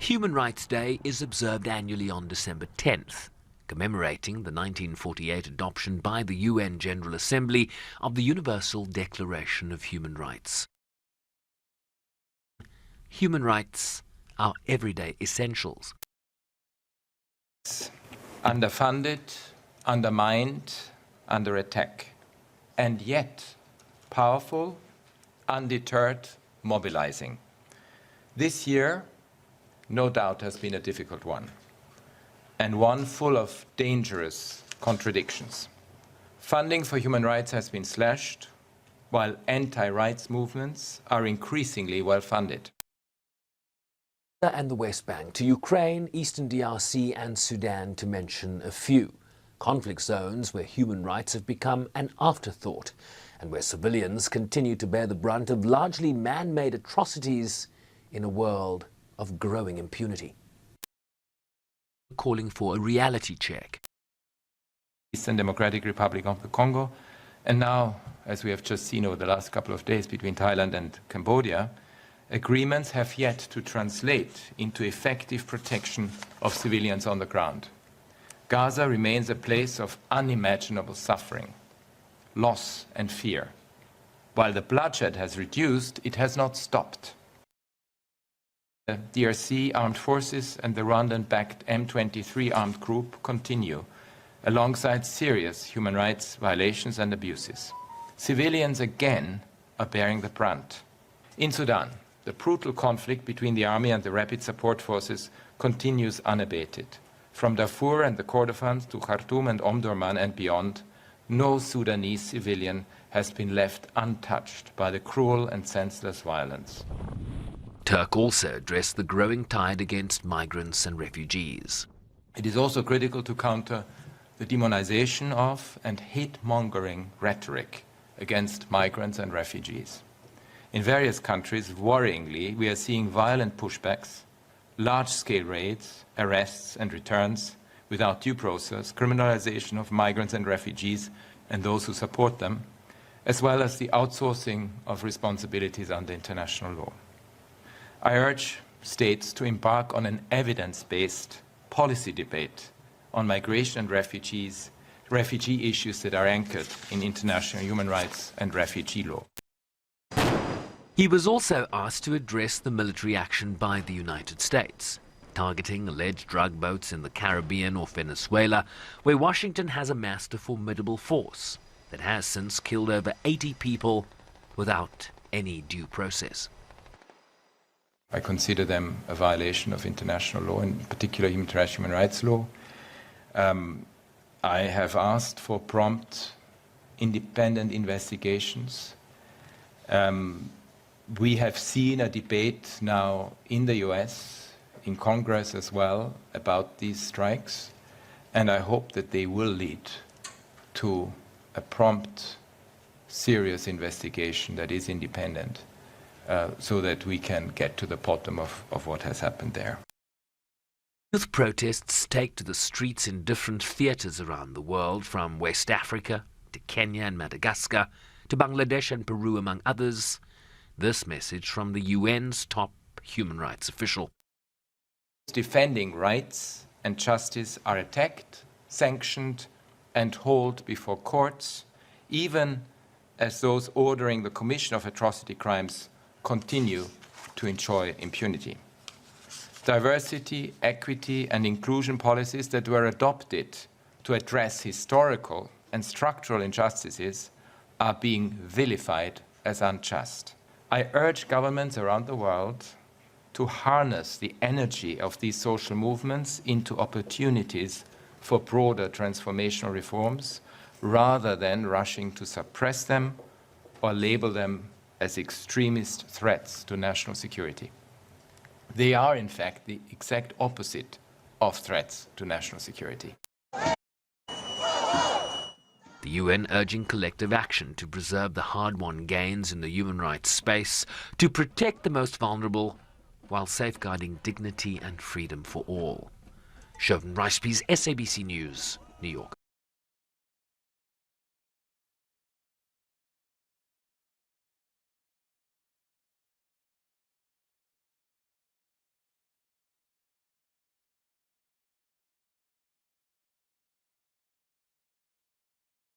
Human Rights Day is observed annually on December 10th, commemorating the 1948 adoption by the UN General Assembly of the Universal Declaration of Human Rights. Human rights are everyday essentials. Underfunded, undermined, under attack, and yet powerful, undeterred, mobilizing. This year, no doubt, has been a difficult one, and one full of dangerous contradictions. Funding for human rights has been slashed, while anti-rights movements are increasingly well-funded. And the West Bank, to Ukraine, Eastern DRC and Sudan, to mention a few. Conflict zones where human rights have become an afterthought and where civilians continue to bear the brunt of largely man-made atrocities in a world of growing impunity. Calling for a reality check. Eastern Democratic Republic of the Congo, and now, as we have just seen over the last couple of days between Thailand and Cambodia, agreements have yet to translate into effective protection of civilians on the ground. Gaza remains a place of unimaginable suffering, loss and fear. While the bloodshed has reduced, it has not stopped. The DRC armed forces and the Rwandan-backed M23 armed group continue, alongside serious human rights violations and abuses. Civilians again are bearing the brunt. In Sudan, the brutal conflict between the army and the rapid support forces continues unabated. From Darfur and the Kordofan to Khartoum and Omdurman and beyond, no Sudanese civilian has been left untouched by the cruel and senseless violence. Türk also addressed the growing tide against migrants and refugees. It is also critical to counter the demonization of and hate-mongering rhetoric against migrants and refugees. In various countries, worryingly, we are seeing violent pushbacks, large-scale raids, arrests and returns without due process, criminalization of migrants and refugees and those who support them, as well as the outsourcing of responsibilities under international law. I urge states to embark on an evidence-based policy debate on migration and refugee issues that are anchored in international human rights and refugee law. He was also asked to address the military action by the United States, targeting alleged drug boats in the Caribbean or Venezuela, where Washington has amassed a formidable force that has since killed over 80 people without any due process. I consider them a violation of international law, in particular human rights law. I have asked for prompt, independent investigations. We have seen a debate now in the US, in Congress as well, about these strikes, and I hope that they will lead to a prompt, serious investigation that is independent, so that we can get to the bottom of what has happened there. Youth protests take to the streets in different theatres around the world, from West Africa to Kenya and Madagascar to Bangladesh and Peru, among others. This message from the UN's top human rights official. Defending rights and justice are attacked, sanctioned and hauled before courts, even as those ordering the commission of atrocity crimes continue to enjoy impunity. Diversity, equity and inclusion policies that were adopted to address historical and structural injustices are being vilified as unjust. I urge governments around the world to harness the energy of these social movements into opportunities for broader transformational reforms, rather than rushing to suppress them or label them as extremist threats to national security. They are, in fact, the exact opposite of threats to national security. The UN urging collective action to preserve the hard-won gains in the human rights space, to protect the most vulnerable, while safeguarding dignity and freedom for all. Chauvin Ricepies, SABC News, New York.